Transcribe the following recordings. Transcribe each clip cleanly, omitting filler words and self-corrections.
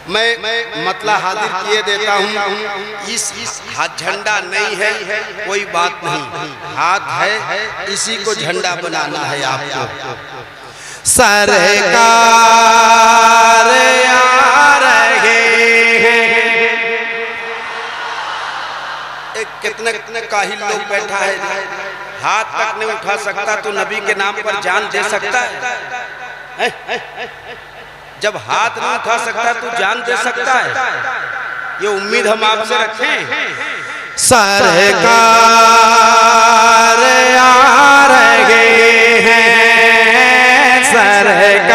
मैं मतला हाजिर किए देता हूँ। इस हाथ झंडा नहीं है कोई बात नहीं, हाथ है इसी को झंडा बनाना है आपको। सरकार आ रहे हैं, कितने कितने काहिल लोग बैठा है, हाथ तक नहीं उठा सकता तो नबी के नाम पर जान दे सकता है? जब हाथ नहीं उठा सकता तो जान दे सकता है? ये उम्मीद हम आपसे रखें। सरकार आ रहे हैं, सरकार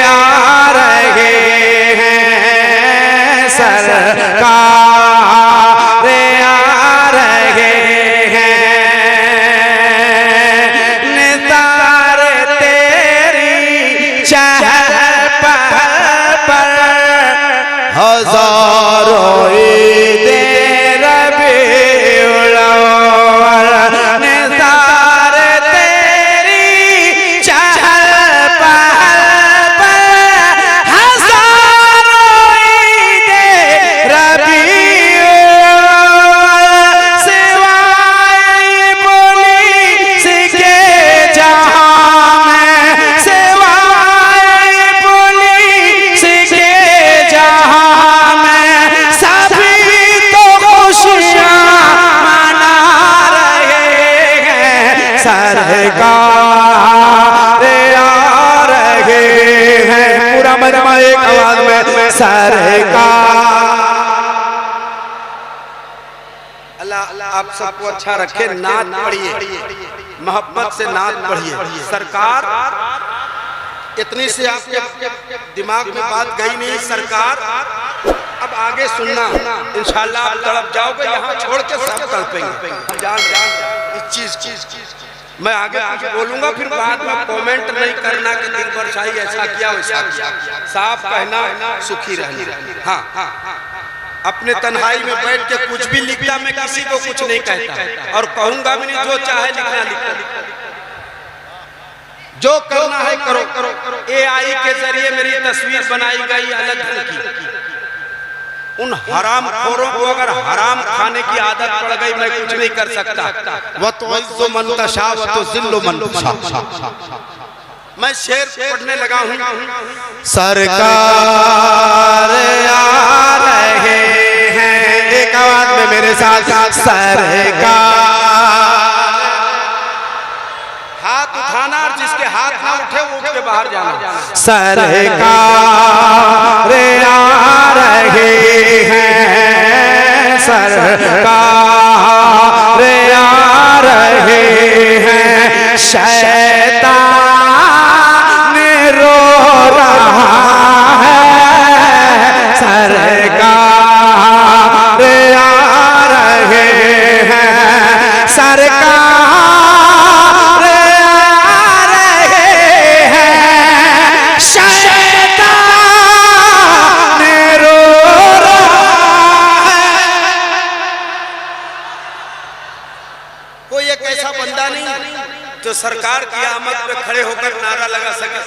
आ रहे हैं, सरकार हजारों ईदे रबीउल अव्वल निसार तेरी चहल पहल पर, हजारों ईदे रबीउल अव्वल सिवाय पुलिस के जहां में, सिवाय पुलिस के जहां सरकार आ रहे हैं। पूरा मजमा एक आवाज में सरकार। अल्लाह आप सबको अच्छा रखे। नात पढ़िए, मोहब्बत से नात पढ़िए। सरकार इतनी से आपके दिमाग में बात गई नहीं। सरकार अब आगे सुनना, इंशाल्लाह आप तड़प जाओगे, यहाँ छोड़ के सब तड़पेंगे। हम जान इस चीज मैं आगे कुछ बोलूंगा, फिर बाद में कमेंट नहीं करना कि दिन भर शाही ऐसा किया वैसा किया। साफ कहना, सुखी रहना। हाँ, अपने तन्हाई में बैठ के कुछ भी लिखता, मैं किसी को कुछ नहीं कहता और कहूंगा भी नहीं। जो चाहे लिखना लिखो, जो करना है करो। AI के जरिए मेरी तस्वीर बनाई गई अलग ढंग की। उन हराम खोरों को अगर हराम खाने की आदत पड़ गई, मैं कुछ नहीं कर सकता। वह तो इज्जो मन तशा व तो जिल्लो मन तशा। मैं शेर पढ़ने लगा हूँ। सरकार आ रहे हैं, एक आवाज में मेरे साथ सरकार। हाथ उठाना और जिसके हाथ ना उठे वो उठ के बाहर जाना। सरकार आ रहे हैं, सरकार आ रहे हैं, शैतान रो रहा है, सरकार आ रहे हैं, सरकार जो सरकार की आमद पे खड़े होकर नारा लगा सके।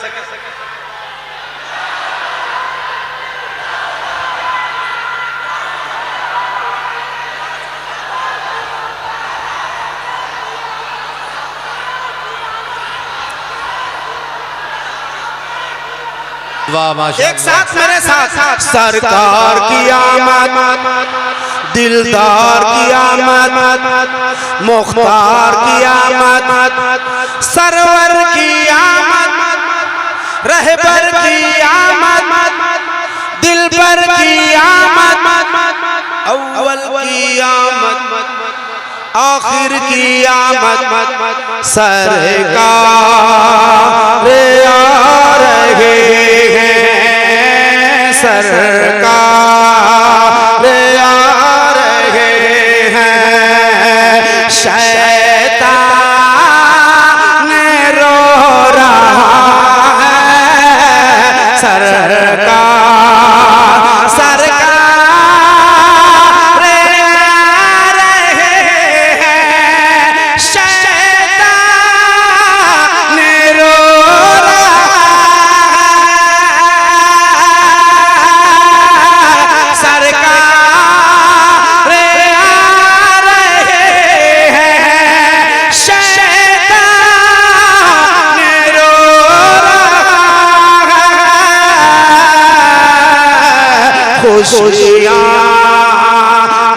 एक साथ मेरे साथ। सरकार की आमद, दिलदार की आमद, मुख्तार की आमद, सरवर की आमद, रहबर की आमद, दिलबर की आमद, अव्वल की आमद, आखिर की आमद। सरकार आ रहे हैं, सरकार आ रहे हैं, शैतान रो रहा है, सरकार खुशियाँ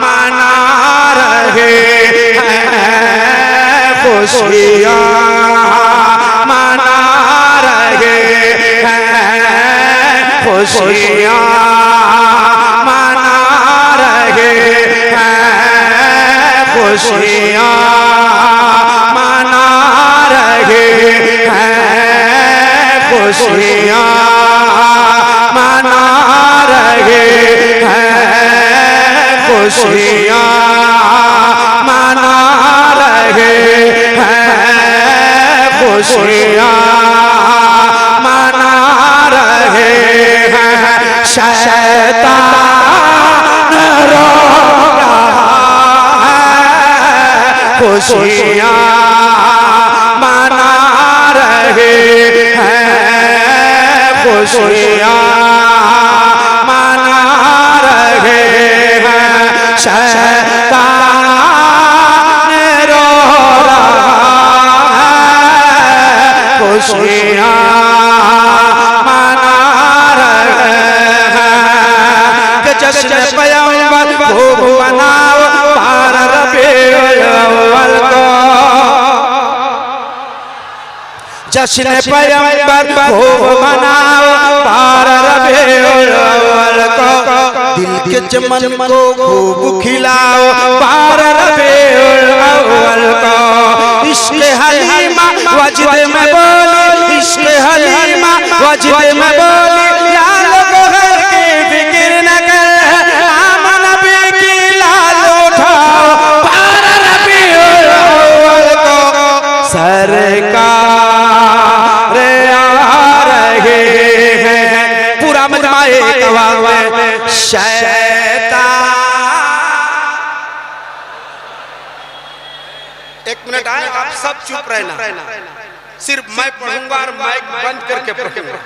मना रहे हैं, खुशियाँ मना रहे हैं, खुशियाँ मना रहे हैं, खुशियाँ मना रहे हैं, खुशियाँ मना रहे हैं, खुशियाँ मना रहे हैं, खुशियाँ मना रहे हैं। शैतान रो रहा है, खुशियाँ मना रहे हैं, खुशियाँ मना रहे हैं। शैतान रो रहा है, खुशियाँ मना रहे हैं। कि जश्न पैगंबर खूब मनाओ पार रबीउल अव्वल को, जश्न पैगंबर खूब मनाओ पार रबीउल अव्वल को। दिल के चमन को खूब खिलाओ पार रबीउल अव्वल को। इश्क़ हलीमा वजद में बोली, इश्क़ हलीमा वजद में बोली, या लोग घर की फिक्र न कर, आमन नबी की लाल उठाओ पार रबीउल अव्वल को। सरकार आ रहे हैं, पूरा मजमाए कवावे शैतान। एक मिनट आए, आप सब चुप रहना, सिर्फ मैं पढ़ूंगा और माइक बंद करके पढ़ूंगा।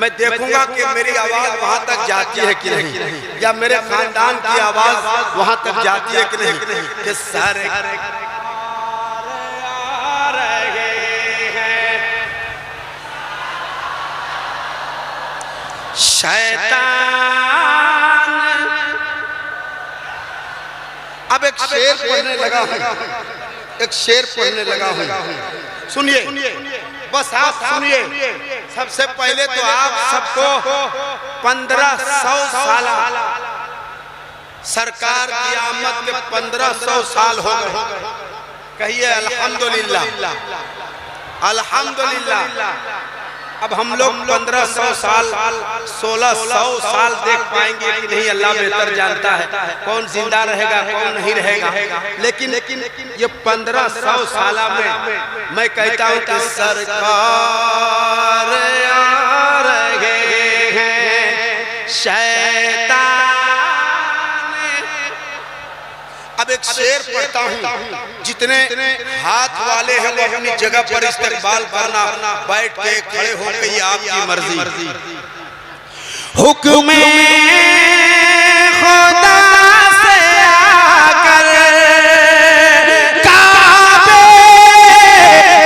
मैं देखूंगा कि मेरी आवाज वहां तक जाती है कि नहीं, या मेरे खानदान की आवाज वहां तक जाती है कि नहीं। कि सारे शैतान। अब एक शेर पढ़ने लगा हूँ, एक शेर पढ़ने लगा हूँ, सुनिए, बस आप सुनिए। सबसे पहले तो आप सबको 1500 साल सरकार की आमद के 1500 साल हो गए। कहिए अल्हम्दुलिल्लाह, अल्हम्दुलिल्लाह। अब हम लोग 1500 साल 1600 साल देख पाएंगे कि नहीं, अल्लाह बेहतर जानता है कौन जिंदा रहेगा कौन नहीं रहेगा। लेकिन ये 1500 साल में मैं कहता हूँ कि सरकार आ रहे हैं, शैतान। अब एक शेर पढ़ता हूँ, जितने हाथ वाले हैं वो अपनी जगह पर इस्तेकबाल करना, बैठ के खड़े होकर ये आपकी मर्जी। हुक्म खुदा से आकर काबे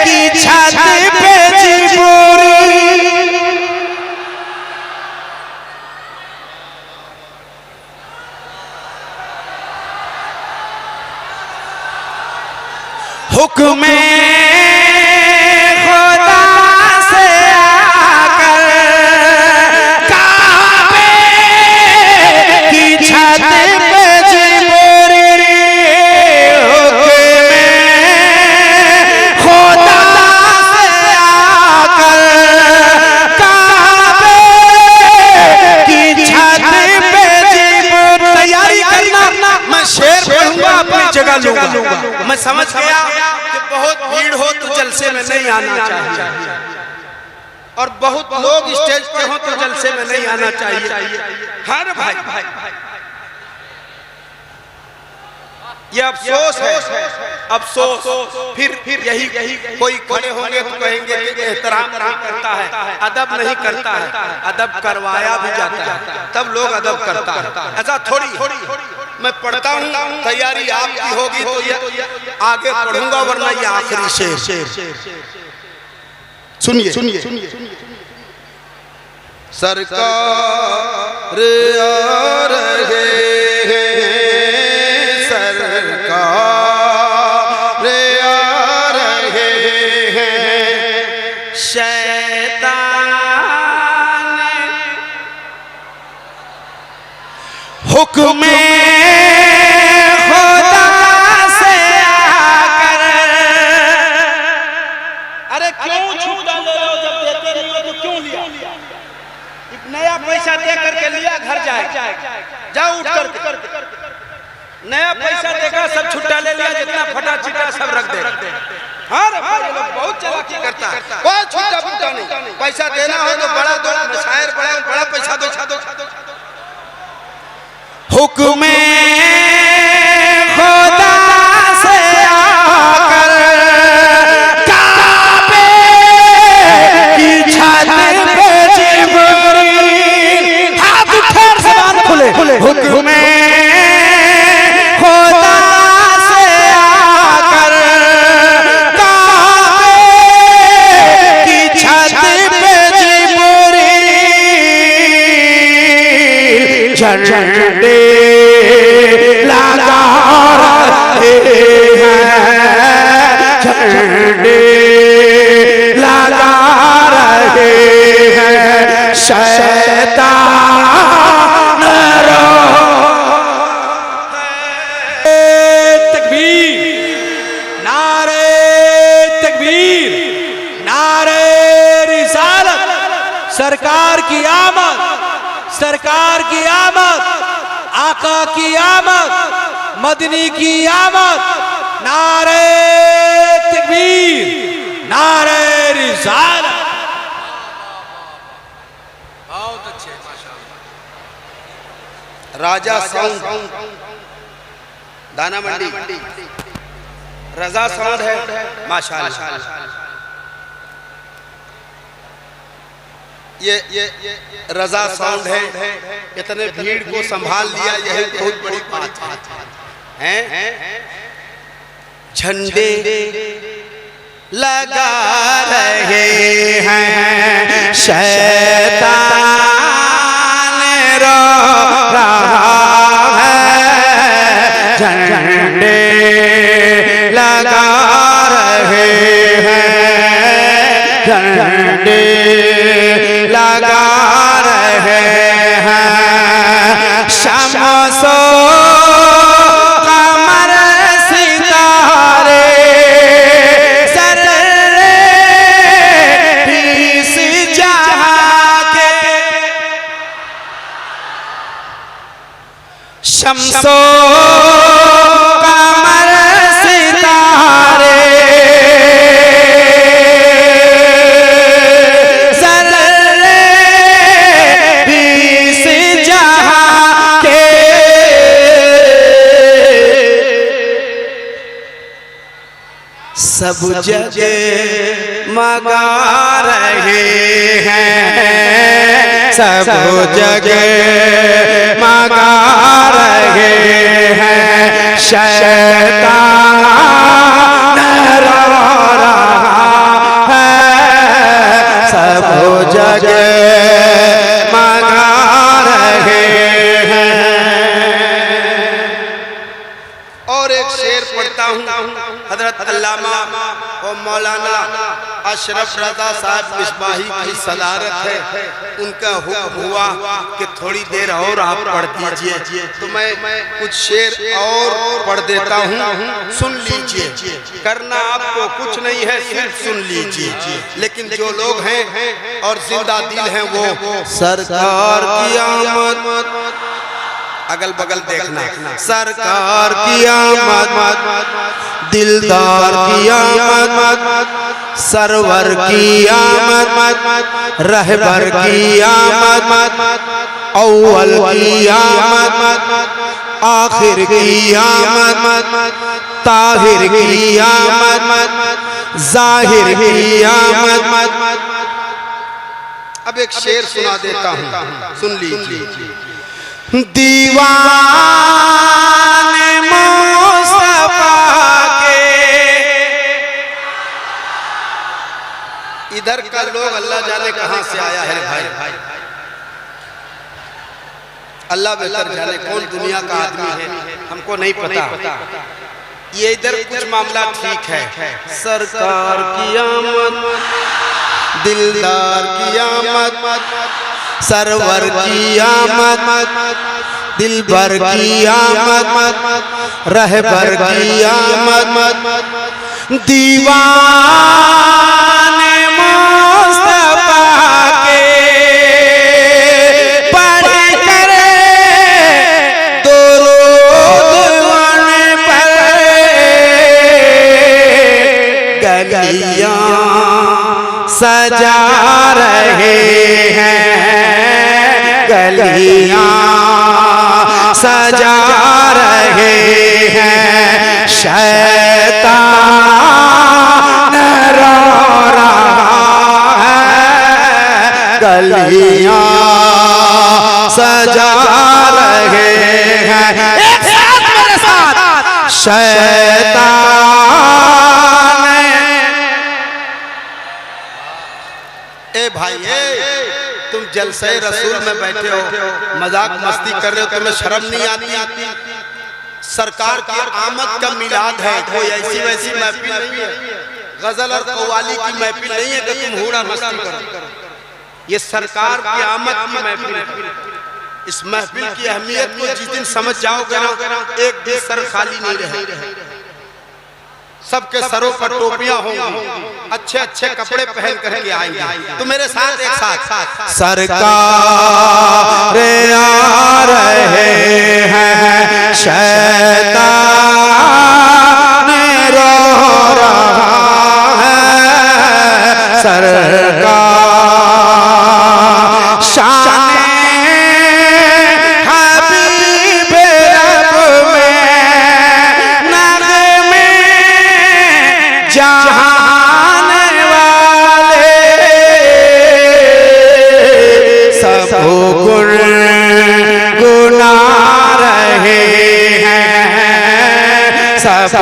की छत पे चिबोरी, हुक्म खुदा से आकर काबे की छत पे चिबोरी, हुक्म खुदा से आकर काबे की छत पे चिबोरी। तैयारी करना, मैं शेर पढ़ूंगा अपनी जगह लूंगा। मैं समझ गया कि बहुत भीड़ हो तो जलसे में नहीं आना चाहिए, और बहुत लोग स्टेज पे हो तो जलसे में नहीं आना चाहिए। हर भाई ये अफसोस है, अफसोस। फिर यही कोई खड़े होंगे तो कहेंगे कि एहतराम नहीं करता है, अदब नहीं करता है। अदब करवाया भी जाता है तब लोग अदब करता है। ऐसा थोड़ी मैं पढ़ता हूँ, तैयारी आपकी होगी तो ये आगे पढ़ूंगा, वरना ये आखिरी शेर। सुनिए। सरकार आ रही हुक्म खुदा से आकर। अरे क्यों छूटा ले रहे हो, जब देते नहीं हो तो क्यों लिया? नया पैसा दे करके लिया, घर जाए जाओ उठ करके, नया पैसा देगा सब छुट्टा ले लिया, जितना फटा चिटा सब रख दे। हाँ रे भाई, लोग बहुत चालाकी करता है, कोई छुट्टा फुट्टा नहीं। पैसा देना हो तो बड़ा दो, शायर बड़ा पैसा दो। हुक्म खुदा से आकर काबे की छत पे जिब्रील, हाथ उठाकर ज़बान खुले, हुक्म खुदा से आकर काबे की छत पे जिब्रील झंडे लगा रहे हैं, झंडे लगा रहे हैं, शैतान रो। तकबीर, नारे तकबीर, नारे रिसालत, सरकार की आमद, सरकार की आमद, आका की आमद, मदनी की आमद, नारे तकबीर, नारे रिसालत। बहुत अच्छे, माशाअल्लाह। राजा साउंड दाना मंडी, रजा साउंड है माशाअल्लाह। ये रजा साउंड है, इतने भीड़ को संभाल लिया, यह बहुत बड़ी बात है। झंडे लगा रहे हैं, शैतान रो रहा है, झंडे लगा रहे हैं, झंडे लगा रहे हैं, शमसो कमर सितारे सर्रे बीस जहां के, शमसो कमर सितारे सब जगह मगा रहे हैं, सब जगह मगा रहे हैं, शैतान रो रहा है, सब जगह मगा रहे हैं। और एक शेर पढ़ता हूँ, हजरत अल्लामा और मौलाना अशरफ रजा साहब मिसबाही की सदारत है, उनका हुक्म हुआ कि थोड़ी देर और आप पढ़ दीजिए, तो मैं कुछ शेर और पढ़ देता हूँ, सुन लीजिए। करना आपको कुछ नहीं है, सिर्फ सुन लीजिए। लेकिन जो लोग हैं और जिंदा दिल हैं वो सरकार की आमद, अगल बगल देखना, सरकार की आमद, दिलदार की आमद, सरवर की आमद, रहबर की आमद, अव्वल की आमद, आखिर की आमद, ताहिर की आमद, जाहिर की आमद। अब एक शेर सुना देता हूँ, सुन लीजिए। दीवाने मुस्तफा के, इधर का लोग अल्लाह जाने कहां से आया है भाई, अल्लाह बेहतर जाने कौन दुनिया का आदमी है, हमको नहीं पता। ये इधर कुछ मामला ठीक है, सरकार की आमद, दिलदार की आमद, सरवर की आमद, दिल भर की आमद रहबर की आमद दीवाने मुस्तफा के पढ़ कर दुरूद पर गलियां सजा रहे हैं, गलियां सजा रहे हैं। शैतान रो रहा है, गलियां सजा रहे हैं। एक साथ मेरे साथ शैतान। ए भाई तुम जलसे रसूल में बैठे हो, मजाक मस्ती कर रहे हो, तुम्हें शर्म नहीं आती? सरकार की आमद का मिलाद है, कोई ऐसी वैसी महफिल नहीं है, गजल और कव्वाली की महफिल नहीं है कि तुम हूड़ा मस्ती करो। ये सरकार की आमद की महफिल है। इस महफिल की अहमियत को जिस दिन समझ जाओगे ना, एक दिन सर खाली नहीं रहेगा। सबके सरों पर टोपियां होंगी, अच्छे अच्छे कपड़े पहन करके आएंगे। तो मेरे साथ एक साथ सरकार आ रहे हैं, शैतान रो रहा है, सरकार शान हबीब रब में नग़मे जहान वाले सब गुना रहे हैं, सब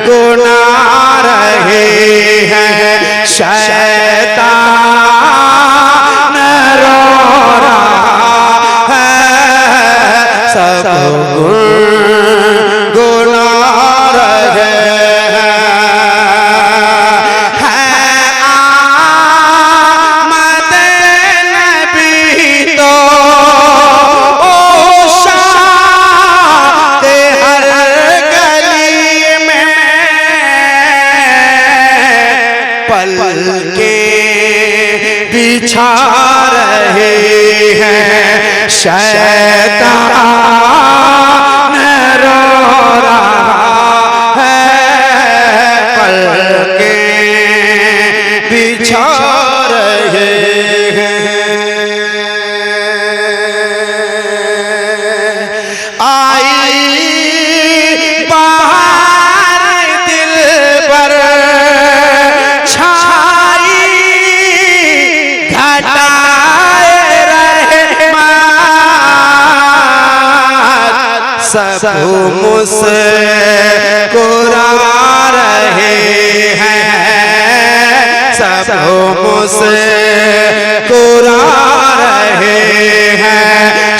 गुना रहे हैं। शैतान रो रहा है, सब गुना रहे हैं। आमद नबी तो ओ शाद हर गली में पल के बिछा रहे हैं। शैतान रो रहा है, पल के बिछा रहे हैं। आई बाहर दिल पर छाई घटाए रहमत, सब मुस्कुरा रहे हैं, सब मुस्कुरा रहे हैं।